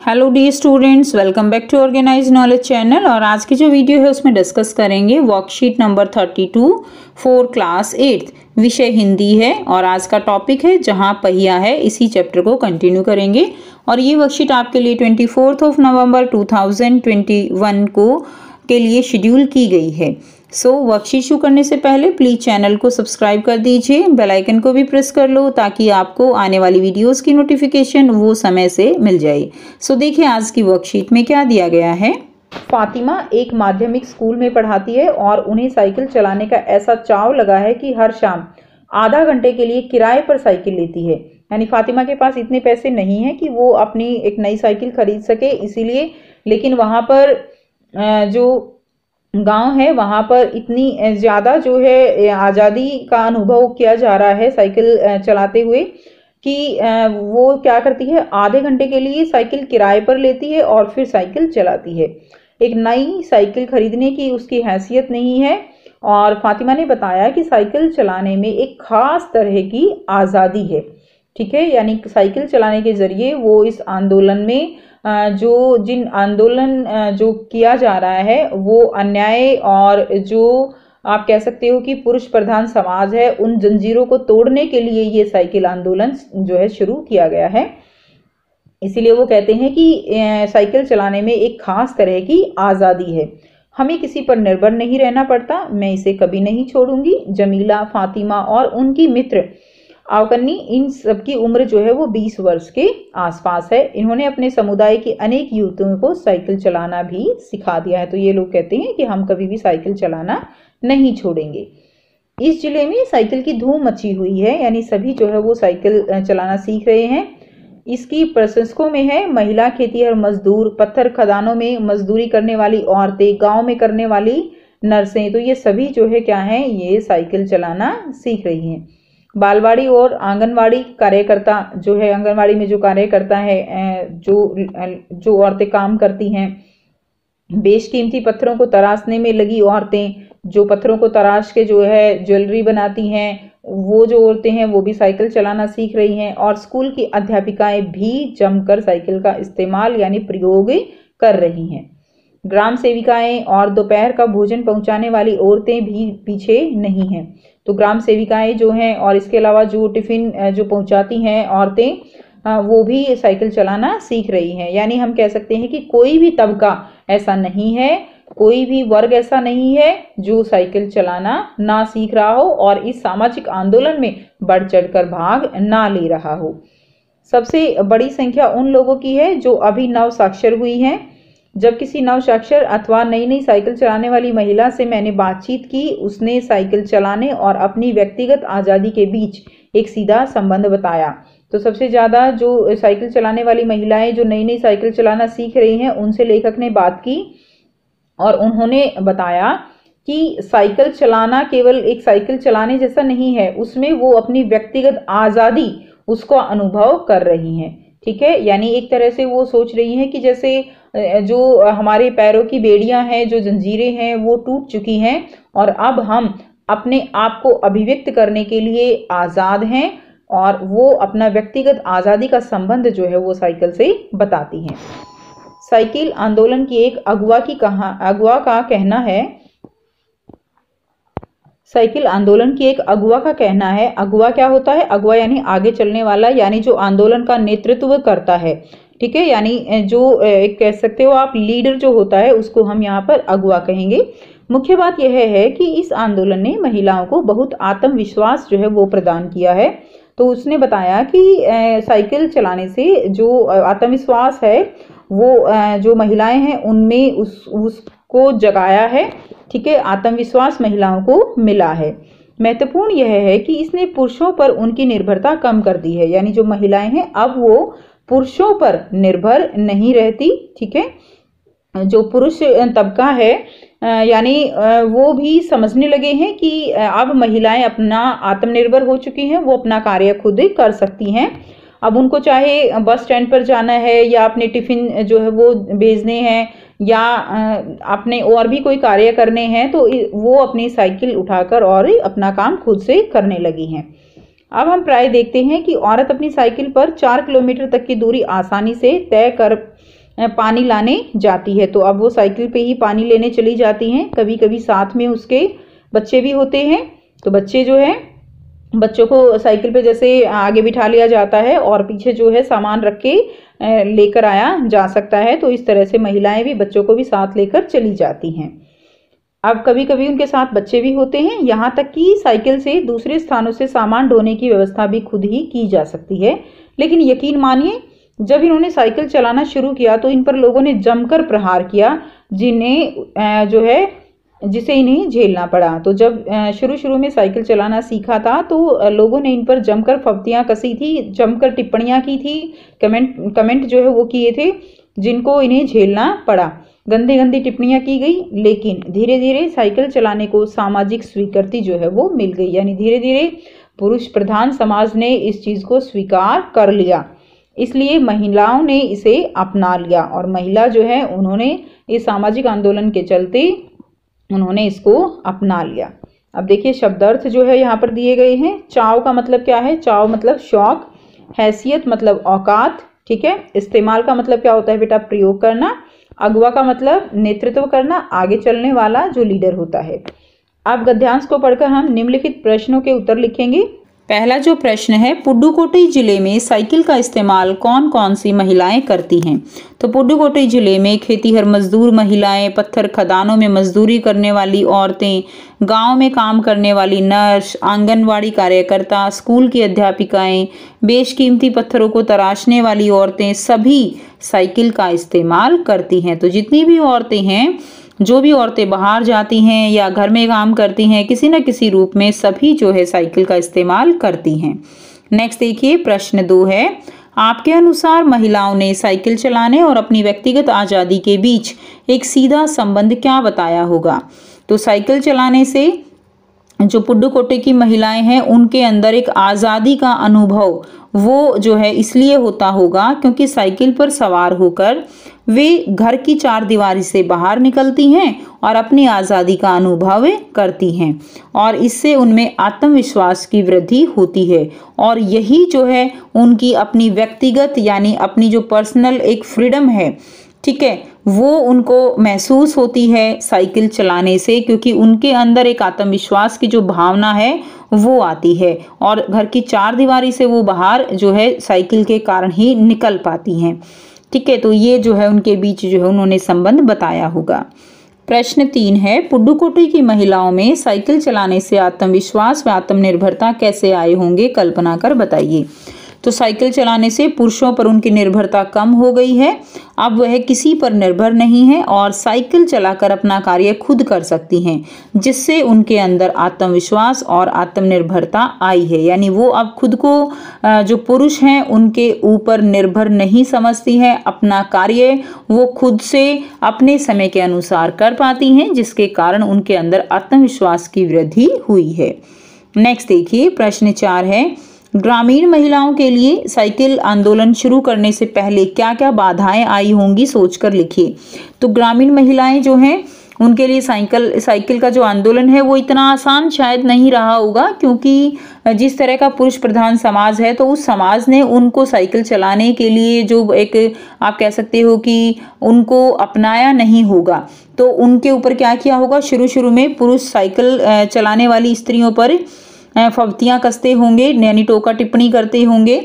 Hello dear students, welcome back to organise knowledge channel. और आज की जो वीडियो है उसमें डिस्कस करेंगे वर्कशीट नंबर 32 फॉर क्लास 8। विषय हिंदी है और आज का टॉपिक है जहां पहिया है। इसी चैप्टर को कंटिन्यू करेंगे और ये वर्कशीट आपके लिए 24 नवंबर 2021 को के लिए शेड्यूल की गई है। वर्कशीट शुरू करने से पहले प्लीज चैनल को सब्सक्राइब कर दीजिए, बेल आइकन को भी प्रेस कर लो ताकि आपको आने वाली वीडियोस की नोटिफिकेशन वो समय से मिल जाए। देखिए आज की वर्कशीट में क्या दिया गया है। फातिमा एक माध्यमिक स्कूल में पढ़ाती है और उन्हें साइकिल चलाने का ऐसा चाव लगा है कि हर शाम आधा घंटे के लिए किराए पर साइकिल लेती है। यानी फातिमा के पास इतने पैसे नहीं है कि वो अपनी एक नई साइकिल खरीद सके, इसीलिए लेकिन वहाँ पर जो गांव है वहां पर इतनी ज्यादा जो है आज़ादी का अनुभव किया जा रहा है साइकिल चलाते हुए कि वो क्या करती है, आधे घंटे के लिए साइकिल किराए पर लेती है और फिर साइकिल चलाती है। एक नई साइकिल खरीदने की उसकी हैसियत नहीं है और फातिमा ने बताया कि साइकिल चलाने में एक खास तरह की आज़ादी है। ठीक है, यानी साइकिल चलाने के जरिए वो इस आंदोलन में जिन आंदोलन जो किया जा रहा है वो अन्याय और जो आप कह सकते हो कि पुरुष प्रधान समाज है उन जंजीरों को तोड़ने के लिए ये साइकिल आंदोलन जो है शुरू किया गया है। इसीलिए वो कहते हैं कि साइकिल चलाने में एक खास तरह की आज़ादी है, हमें किसी पर निर्भर नहीं रहना पड़ता, मैं इसे कभी नहीं छोड़ूंगी। जमीला, फातिमा और उनकी मित्र आवकन्नी, इन सबकी उम्र जो है वो 20 वर्ष के आसपास है। इन्होंने अपने समुदाय की अनेक युवतियों को साइकिल चलाना भी सिखा दिया है। तो ये लोग कहते हैं कि हम कभी भी साइकिल चलाना नहीं छोड़ेंगे। इस जिले में साइकिल की धूम मची हुई है, यानी सभी जो है वो साइकिल चलाना सीख रहे हैं। इसकी प्रशंसकों में है महिला खेतीहर मजदूर, पत्थर खदानों में मजदूरी करने वाली औरतें, गाँव में करने वाली नर्सें। तो ये सभी जो है क्या है, ये साइकिल चलाना सीख रही हैं। बालवाड़ी और आंगनवाड़ी कार्यकर्ता जो है, आंगनवाड़ी में जो कार्यकर्ता है, जो औरतें काम करती हैं, बेशकीमती पत्थरों को तराशने में लगी औरतें, जो पत्थरों को तराश के जो है ज्वेलरी बनाती हैं, वो जो औरतें हैं वो भी साइकिल चलाना सीख रही हैं। और स्कूल की अध्यापिकाएं भी जमकर साइकिल का इस्तेमाल यानी प्रयोग कर रही हैं। ग्राम सेविकाएं और दोपहर का भोजन पहुंचाने वाली औरतें भी पीछे नहीं हैं। तो ग्राम सेविकाएं जो हैं और इसके अलावा जो टिफिन जो पहुंचाती हैं औरतें, वो भी साइकिल चलाना सीख रही हैं। यानी हम कह सकते हैं कि कोई भी तबका ऐसा नहीं है, कोई भी वर्ग ऐसा नहीं है जो साइकिल चलाना ना सीख रहा हो और इस सामाजिक आंदोलन में बढ़ चढ़कर भाग ना ले रहा हो। सबसे बड़ी संख्या उन लोगों की है जो अभी नव साक्षर हुई हैं। जब किसी नव साक्षर अथवा नई साइकिल चलाने वाली महिला से मैंने बातचीत की, उसने साइकिल चलाने और अपनी व्यक्तिगत आज़ादी के बीच एक सीधा संबंध बताया। तो सबसे ज़्यादा जो साइकिल चलाने वाली महिलाएं जो नई साइकिल चलाना सीख रही हैं, उनसे लेखक ने बात की और उन्होंने बताया कि साइकिल चलाना केवल एक साइकिल चलाने जैसा नहीं है, उसमें वो अपनी व्यक्तिगत आज़ादी उसको अनुभव कर रही हैं। ठीक है, यानी एक तरह से वो सोच रही हैं कि जैसे जो हमारे पैरों की बेड़ियां हैं, जो जंजीरें हैं वो टूट चुकी हैं और अब हम अपने आप को अभिव्यक्त करने के लिए आज़ाद हैं। और वो अपना व्यक्तिगत आज़ादी का संबंध जो है वो साइकिल से बताती हैं। साइकिल आंदोलन की एक अगुआ का कहना है, साइकिल आंदोलन की एक अगुआ का कहना है। अगुआ क्या होता है? अगुआ यानी आगे चलने वाला, यानी जो आंदोलन का नेतृत्व करता है। ठीक है, यानी जो एक कह सकते हो आप लीडर जो होता है उसको हम यहाँ पर अगुआ कहेंगे। मुख्य बात यह है कि इस आंदोलन ने महिलाओं को बहुत आत्मविश्वास जो है वो प्रदान किया है। तो उसने बताया कि साइकिल चलाने से जो आत्मविश्वास है वो जो महिलाएं हैं उनमें उसको जगाया है। ठीक है, आत्मविश्वास महिलाओं को मिला है। महत्वपूर्ण यह है कि इसने पुरुषों पर उनकी निर्भरता कम कर दी है, यानी जो महिलाएं हैं अब वो पुरुषों पर निर्भर नहीं रहती। ठीक है, जो पुरुष तबका है यानी वो भी समझने लगे हैं कि अब महिलाएं अपना आत्मनिर्भर हो चुकी हैं, वो अपना कार्य खुद कर सकती हैं। अब उनको चाहे बस स्टैंड पर जाना है या अपने टिफिन जो है वो भेजने हैं या अपने और भी कोई कार्य करने हैं, तो वो अपनी साइकिल उठाकर और अपना काम खुद से करने लगी हैं। अब हम प्राय देखते हैं कि औरत अपनी साइकिल पर 4 किलोमीटर तक की दूरी आसानी से तय कर पानी लाने जाती है। तो अब वो साइकिल पे ही पानी लेने चली जाती हैं। कभी कभी साथ में उसके बच्चे भी होते हैं। तो बच्चे जो है, बच्चों को साइकिल पे जैसे आगे बिठा लिया जाता है और पीछे जो है सामान रख के लेकर आया जा सकता है। तो इस तरह से महिलाएं भी बच्चों को भी साथ लेकर चली जाती हैं। अब कभी कभी उनके साथ बच्चे भी होते हैं। यहाँ तक कि साइकिल से दूसरे स्थानों से सामान ढोने की व्यवस्था भी खुद ही की जा सकती है। लेकिन यकीन मानिए, जब इन्होंने साइकिल चलाना शुरू किया तो इन पर लोगों ने जमकर प्रहार किया, जिसे इन्हें झेलना पड़ा। तो जब शुरू शुरू में साइकिल चलाना सीखा था तो लोगों ने इन पर जमकर फब्तियां कसी थी, जमकर टिप्पणियां की थी, कमेंट जो है वो किए थे, जिनको इन्हें झेलना पड़ा। गंदी गंदी टिप्पणियां की गई। लेकिन धीरे धीरे साइकिल चलाने को सामाजिक स्वीकृति जो है वो मिल गई। यानी धीरे धीरे पुरुष प्रधान समाज ने इस चीज को स्वीकार कर लिया, इसलिए महिलाओं ने इसे अपना लिया। और महिला जो है उन्होंने इस सामाजिक आंदोलन के चलते उन्होंने इसको अपना लिया। अब देखिए शब्दार्थ जो है यहाँ पर दिए गए हैं। चाव का मतलब क्या है? चाव मतलब शौक, हैसियत मतलब औकात, ठीक है। इस्तेमाल का मतलब क्या होता है बेटा? प्रयोग करना। अगवा का मतलब नेतृत्व करना, आगे चलने वाला जो लीडर होता है। अब गद्यांश को पढ़कर हम निम्नलिखित प्रश्नों के उत्तर लिखेंगे। पहला जो प्रश्न है, पुडुकोट्टई जिले में साइकिल का इस्तेमाल कौन कौन सी महिलाएं करती हैं? तो पुडुकोट्टई जिले में खेतीहर मजदूर महिलाएं, पत्थर खदानों में मजदूरी करने वाली औरतें, गांव में काम करने वाली नर्स, आंगनवाड़ी कार्यकर्ता, स्कूल की अध्यापिकाएं, बेशकीमती पत्थरों को तराशने वाली औरतें सभी साइकिल का इस्तेमाल करती हैं। तो जितनी भी औरतें हैं, जो भी औरतें बाहर जाती हैं या घर में काम करती हैं, किसी न किसी रूप में सभी जो है साइकिल का इस्तेमाल करती हैं। नेक्स्ट देखिए प्रश्न 2 है, आपके अनुसार महिलाओं ने साइकिल चलाने और अपनी व्यक्तिगत आज़ादी के बीच एक सीधा संबंध क्या बताया होगा? तो साइकिल चलाने से जो पुडुकोट्टई की महिलाएं हैं उनके अंदर एक आज़ादी का अनुभव वो जो है इसलिए होता होगा क्योंकि साइकिल पर सवार होकर वे घर की 4 दीवारी से बाहर निकलती हैं और अपनी आज़ादी का अनुभव करती हैं और इससे उनमें आत्मविश्वास की वृद्धि होती है और यही जो है उनकी अपनी व्यक्तिगत यानी अपनी जो पर्सनल एक फ्रीडम है, ठीक है, वो उनको महसूस होती है साइकिल चलाने से, क्योंकि उनके अंदर एक आत्मविश्वास की जो भावना है वो आती है और घर की 4 दीवारी से वो बाहर जो है साइकिल के कारण ही निकल पाती हैं। ठीक है, तो ये जो है उनके बीच जो है उन्होंने संबंध बताया होगा। प्रश्न 3 है, पुडुकोट्टई की महिलाओं में साइकिल चलाने से आत्मविश्वास व आत्मनिर्भरता कैसे आए होंगे, कल्पना कर बताइए। तो साइकिल चलाने से पुरुषों पर उनकी निर्भरता कम हो गई है, अब वह किसी पर निर्भर नहीं है और साइकिल चलाकर अपना कार्य खुद कर सकती हैं, जिससे उनके अंदर आत्मविश्वास और आत्मनिर्भरता आई है। यानी वो अब खुद को जो पुरुष हैं उनके ऊपर निर्भर नहीं समझती हैं, अपना कार्य वो खुद से अपने समय के अनुसार कर पाती हैं, जिसके कारण उनके अंदर आत्मविश्वास की वृद्धि हुई है। नेक्स्ट देखिए प्रश्न 4 है, ग्रामीण महिलाओं के लिए साइकिल आंदोलन शुरू करने से पहले क्या क्या बाधाएं आई होंगी, सोचकर लिखिए। तो ग्रामीण महिलाएं जो हैं उनके लिए साइकिल का जो आंदोलन है वो इतना आसान शायद नहीं रहा होगा, क्योंकि जिस तरह का पुरुष प्रधान समाज है तो उस समाज ने उनको साइकिल चलाने के लिए जो एक आप कह सकते हो कि उनको अपनाया नहीं होगा। तो उनके ऊपर क्या किया होगा, शुरू में पुरुष साइकिल चलाने वाली स्त्रियों पर फब्तियां कसते होंगे, यानी टोका टिप्पणी करते होंगे।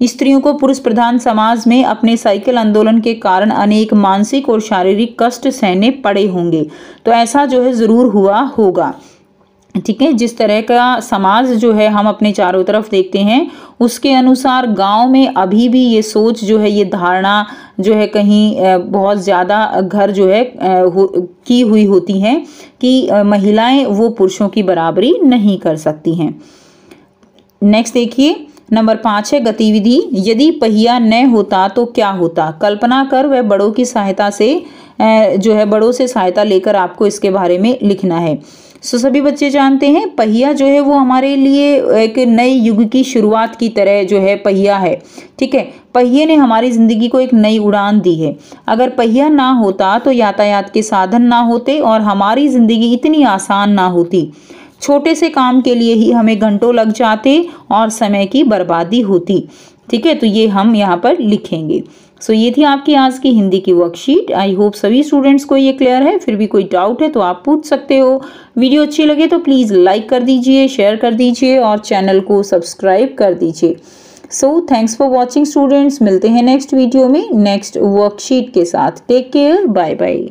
स्त्रियों को पुरुष प्रधान समाज में अपने साइकिल आंदोलन के कारण अनेक मानसिक और शारीरिक कष्ट सहने पड़े होंगे। तो ऐसा जो है जरूर हुआ होगा। ठीक है, जिस तरह का समाज जो है हम अपने चारों तरफ देखते हैं उसके अनुसार गांव में अभी भी ये सोच जो है, ये धारणा जो है कहीं बहुत ज़्यादा घर जो है की हुई होती हैं कि महिलाएं वो पुरुषों की बराबरी नहीं कर सकती हैं। नेक्स्ट देखिए नंबर 5 है, गतिविधि, यदि पहिया न होता तो क्या होता, कल्पना कर वह बड़ों की सहायता से जो है बड़ों से सहायता लेकर आपको इसके बारे में लिखना है। सभी बच्चे जानते हैं पहिया जो है वो हमारे लिए एक नए युग की शुरुआत की तरह जो है पहिया है। ठीक है, पहिए ने हमारी जिंदगी को एक नई उड़ान दी है। अगर पहिया ना होता तो यातायात के साधन ना होते और हमारी जिंदगी इतनी आसान ना होती। छोटे से काम के लिए ही हमें घंटों लग जाते और समय की बर्बादी होती। ठीक है, तो ये हम यहाँ पर लिखेंगे। सो ये थी आपकी आज की हिंदी की वर्कशीट। आई होप सभी स्टूडेंट्स को ये क्लियर है। फिर भी कोई डाउट है तो आप पूछ सकते हो। वीडियो अच्छी लगे तो प्लीज़ लाइक कर दीजिए, शेयर कर दीजिए और चैनल को सब्सक्राइब कर दीजिए। So thanks for watching students. मिलते हैं नेक्स्ट वीडियो में नेक्स्ट वर्कशीट के साथ। Take care, bye bye.